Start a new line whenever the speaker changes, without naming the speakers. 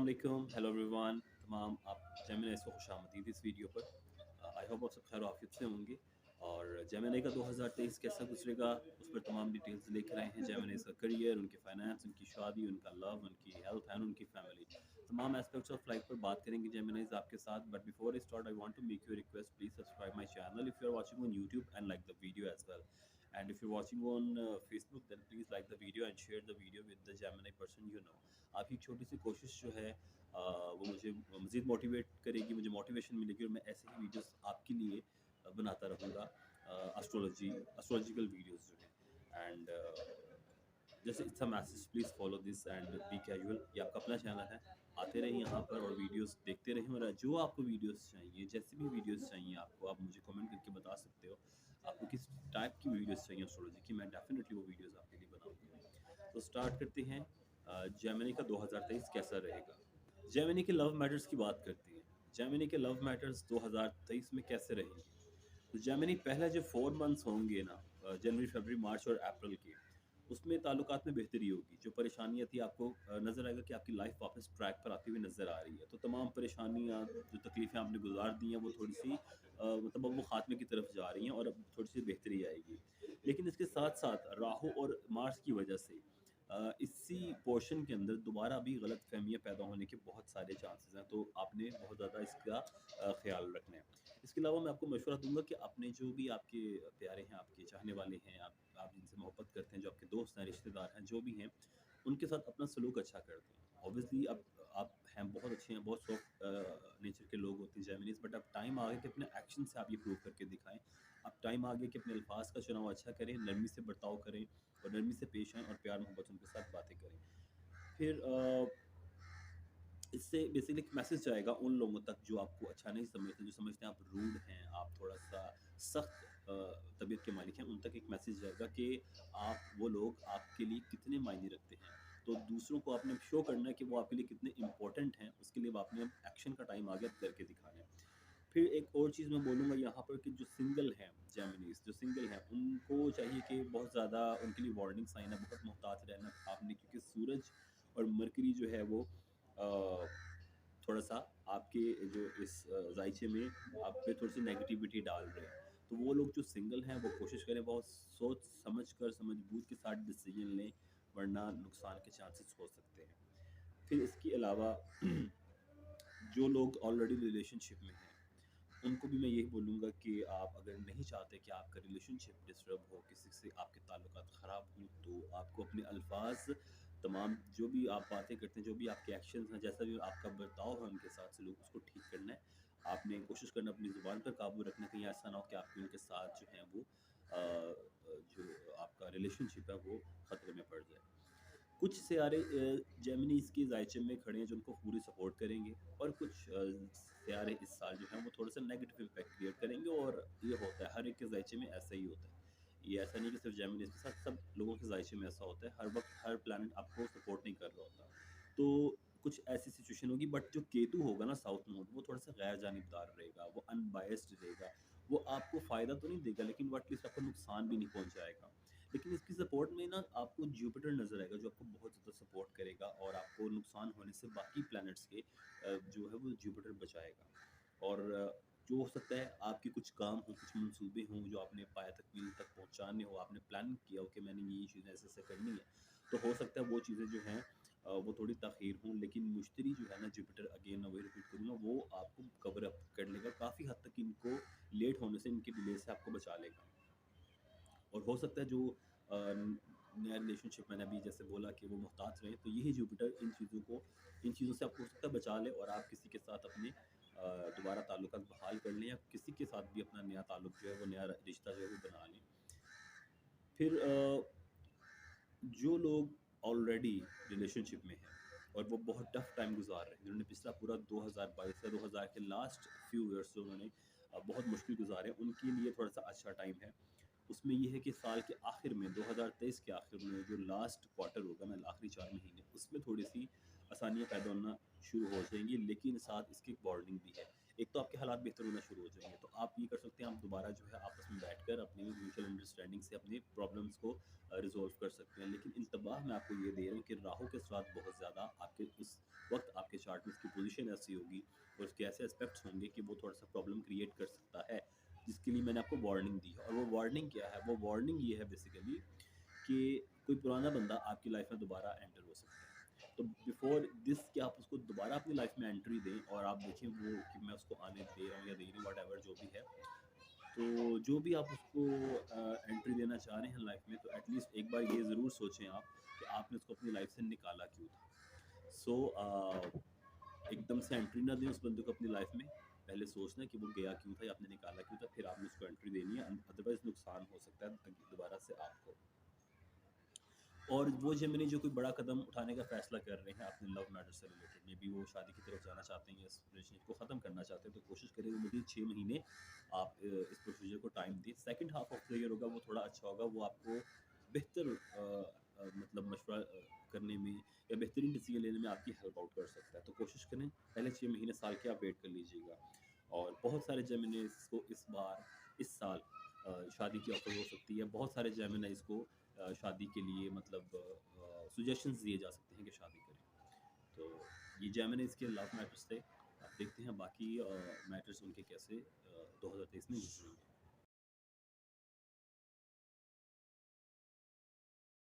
अस्सलाम hello everyone तमाम आप जेमिनी को खुशामदीद इस वीडियो पर। आई होप आप सब खैर आफियत से होंगे। और जेमिनी का 2023 कैसा गुजरेगा उस पर तमाम डिटेल्स लेकर आए हैं। जेमिनी का करियर, उनके फाइनेंस, उनकी शादी, उनका लव, उनकी हेल्थ एंड उनकी फैमिली, तमाम एस्पेक्ट्स ऑफ लाइफ पर बात करेंगे जेमिनी आपके साथ। But before I start I want to make you request, please subscribe my channel if you are watching on YouTube and like the video as well. And if you're watching on Facebook, then please like the video and share the video with the Gemini person you know. आपकी छोटी सी कोशिश जो है वो मुझे मज़ीद motivate करेगी, मुझे मोटिवेशन मिलेगी और मैं ऐसे ही वीडियोस आपके लिए बनाता रहूँगा। एस्ट्रोलॉजिकल वीडियोस जो हैं एंड जैसे it's a message, please follow this and be casual. ये आपका अपना चैनल है, आते रहें यहाँ पर और वीडियोस देखते रहें। और जो आपको वीडियोस चाहिए, जैसे भी वीडियोस चाहिए आपको, आप मुझे कमेंट करके बता सकते हो आपको किस टाइप की वीडियोस चाहिए एस्ट्रोलॉजी की। मैं डेफिनेटली वो वीडियोस आपके लिए बनाऊंगा। तो स्टार्ट करते हैं। जेमिनी का 2023 कैसा रहेगा। जेमिनी के लव मैटर्स की बात करते हैं। जेमिनी के लव मैटर्स 2023 में कैसे रहेंगे। तो जेमिनी पहले जो 4 मंथ्स होंगे ना, जनवरी, फरवरी, मार्च और अप्रैल के, उसमें ताल्लुकात में बेहतरी होगी। जो परेशानियाँ थी आपको नज़र आएगा कि आपकी लाइफ वापस ट्रैक पर आती हुई नज़र आ रही है। तो तमाम परेशानियाँ, जो तकलीफ़ें आपने गुजार दी हैं, वो थोड़ी-सी मतलब अब वो ख़ात्मे की तरफ जा रही हैं और अब थोड़ी-सी बेहतरी आएगी। लेकिन इसके साथ-साथ राहु और मार्स की वजह से इसी पोर्शन के अंदर दोबारा भी गलतफ़हमियाँ पैदा होने के बहुत सारे चांसेस हैं। तो आपने बहुत ज़्यादा इसका ख़्याल रखना है। इसके अलावा मैं आपको मशवरा दूँगा कि अपने जो भी आपके प्यारे हैं, आपके चाहने वाले हैं, आप जिनसे मोहब्बत करते हैं, जो आपके दोस्त हैं, रिश्तेदार हैं, जो भी हैं, उनके साथ अपना सलूक अच्छा कर दें। ऑब्वियसली अब आप हैं, बहुत अच्छे हैं, बहुत सॉफ्ट नेचर के लोग होते हैं जेमिनीज़, बट अब टाइम आ गया कि अपने एक्शन से आप ये प्रूव करके दिखाएँ। अब टाइम आ गया कि अपने अल्फाज़ का चुनाव अच्छा करें, नरमी से बर्ताव करें और नरमी से पेश आएँ और प्यार मोहब्बत उनके साथ बातें करें। फिर इससे बेसिकली एक मैसेज जाएगा उन लोगों तक जो आपको अच्छा नहीं समझते, जो समझते हैं आप रूड हैं, आप थोड़ा-सा सख्त तबीयत के मालिक हैं, उन तक एक मैसेज जाएगा कि आप, वो लोग आपके लिए कितने मायने रखते हैं। तो दूसरों को आपने शो करना है कि वो आपके लिए कितने इम्पोर्टेंट हैं, उसके लिए अब आपने अब एक्शन का टाइम आ गया, अब करके दिखाना है। फिर एक और चीज़ मैं बोलूँगा यहाँ पर कि जो सिंगल हैं जेमिनीज़, जो सिंगल हैं, उनको चाहिए कि बहुत ज़्यादा उनके लिए वार्निंग साइन है, बहुत मोहतात रहना आपने, क्योंकि सूरज और मरकरी जो है वो थोड़ा-सा आपके जो इस ज़ाइचे में आप पे थोड़ी-सी नेगेटिविटी डाल रहे हैं। तो वो लोग जो सिंगल हैं वो कोशिश करें बहुत सोच समझ कर, समझ-बूझ के साथ डिसीजन लें, वरना नुकसान के चांसेस हो सकते हैं। फिर इसके अलावा जो लोग ऑलरेडी रिलेशनशिप में हैं, उनको भी मैं यही बोलूँगा कि आप अगर नहीं चाहते कि आपका रिलेशनशिप डिस्टर्ब हो, किसी से आपके ताल्लुकात ख़राब हों, तो आपको अपने अल्फ़ाज़, तमाम जो भी आप बातें करते हैं, जो भी आपके एक्शंस हैं, जैसा भी आपका बर्ताव है उनके साथ, सलूक, उसको ठीक करना है। आपने कोशिश करना अपनी ज़ुबान पर काबू रखना, कहीं ऐसा ना हो कि आपके उनके साथ जो हैं वो जो आपका रिलेशनशिप है वो ख़तरे में पड़ जाए। कुछ सितारे जेमिनीज़ के ज़ायचे में खड़े हैं जो उनको पूरी सपोर्ट करेंगे, और कुछ सितारे इस साल जो हैं वो थोड़ा-सा नेगेटिव इम्पैक्ट क्रिएट करेंगे। और ये होता है, हर एक के ज़ायचे में ऐसा ही होता है। ये ऐसा नहीं कि सिर्फ़ जेमिनीज़ के साथ, सब लोगों के ज़ायचे में ऐसा होता है। हर वक़्त हर प्लैनेट आपको सपोर्ट नहीं कर रहा होता। तो कुछ ऐसी सिचुएशन होगी, बट जो केतु होगा ना साउथ नोड, वो थोड़ा-सा गैर जानिबदार रहेगा, वो अनबायस्ड रहेगा। वो आपको फ़ायदा तो नहीं देगा, लेकिन वो एटलीस्ट आपको नुकसान भी नहीं पहुँचाएगा। लेकिन इसकी सपोर्ट में ना आपको जुपिटर नज़र आएगा, जो आपको बहुत ज़्यादा सपोर्ट करेगा और आपको नुकसान होने से बाकी प्लैनेट्स के जो है वो जुपिटर बचाएगा। और जो हो सकता है आपके कुछ काम हों, कुछ मंसूबे हों जो आपने पाया तकमील तक पहुँचाने हो, आपने प्लान किया हो कि मैंने ये चीज़ें ऐसे-ऐसे करनी है, तो हो सकता है वो चीज़ें जो हैं वो थोड़ी ताख़ीर हों, लेकिन मुश्तरी जो है ना, जुपिटर, अगेन मैं वही रिपीट करूँगा, वो आपको कवर अप कर लेगा। काफ़ी हद तक इनको लेट होने से, इनके डिले से आपको बचा लेगा। और हो सकता है जो नया रिलेशनशिप, मैंने अभी जैसे बोला कि वो मोहतात रहे, तो यही जुपिटर इन चीज़ों से आपको हो सकता है बचा ले, और आप किसी के साथ अपने दोबारा ताल्लुकात बहाल कर लें, या किसी के साथ भी अपना नया ताल्लुक जो है, वो नया रिश्ता जो है वो बना लें। फिर जो लोग ऑलरेडी रिलेशनशिप में हैं और वो बहुत टफ टाइम गुजार रहे हैं, जिन्होंने पिछला पूरा 2022 या 2000 के लास्ट फ्यू ईयर्स जो उन्होंने बहुत मुश्किल गुजारे, उनके लिए थोड़ा सा अच्छा टाइम है। उसमें ये है कि साल के आखिर में, 2023 के आखिर में, जो लास्ट क्वार्टर होगा ना, आखिरी 4 महीने, उसमें थोड़ी सी आसानियाँ पैदा होना शुरू हो जाएंगी, लेकिन साथ इसकी एक वार्निंग भी है। एक तो आपके हालात बेहतर होना शुरू हो जाएंगे। तो आप ये कर सकते हैं, आप दोबारा जो है आपस में बैठकर अपनी म्यूचुअल अंडरस्टैंडिंग से अपने प्रॉब्लम्स को रिजॉल्व कर सकते हैं। लेकिन इंतबाह मैं आपको ये दे रहा हूँ कि राहु के साथ बहुत ज़्यादा आपके उस वक्त आपके चार्ट में उसकी पोजीशन ऐसी होगी और उसके ऐसे एस्पेक्ट्स होंगे कि वो थोड़ा सा प्रॉब्लम क्रिएट कर सकता है, जिसके लिए मैंने आपको वार्निंग दी है। और वो वार्निंग क्या है? वो वार्निंग ये है बेसिकली कि कोई पुराना बंदा आपकी लाइफ में दोबारा एंटर हो सकता है। तो बिफोर दिस कि आप उसको दोबारा अपनी लाइफ में एंट्री दें और आप देखें वो कि मैं उसको आने दे रहा हूँ या दे रही हूँ, वट जो भी है, तो जो भी आप उसको एंट्री देना चाह रहे हैं लाइफ में, तो एटलीस्ट एक बार ये ज़रूर सोचें आप कि आपने उसको अपनी लाइफ से निकाला क्यों था। सो एकदम से एंट्री ना दें उस बंदे को अपनी लाइफ में। पहले सोचना कि वो गया क्यों था या आपने निकाला क्यों था, फिर आपने उसको एंट्री देनी है, अदरवाइज नुकसान हो सकता है दोबारा से आपको। और वो जेमिनी जो कोई बड़ा कदम उठाने का फैसला कर रहे हैं अपने लव मैटर से रिलेटेड, मे बी वो शादी की तरफ जाना चाहते हैं या इस रिलेशनशिप को ख़त्म करना चाहते हैं, तो कोशिश करें कि मुझे 6 महीने आप इस प्रोसीजर को टाइम दें। Second half of the year होगा वो थोड़ा अच्छा होगा, वो आपको बेहतर मतलब मशवरा करने में या बेहतरीन डिसीजन लेने में आपकी हेल्प आउट कर सकता है। तो कोशिश करें पहले 6 महीने साल के आप वेट कर लीजिएगा। और बहुत सारे जेमिनीज को इस बार इस साल शादी की ऑफर हो सकती है। बहुत सारे जेमिनीज को शादी के लिए मतलब सजेशंस दिए जा सकते हैं कि शादी करें। तो ये जेमिनीज के लव मैटर्स थे। आप देखते हैं बाकी मैटर्स उनके कैसे 2023 में गुजरेंगे।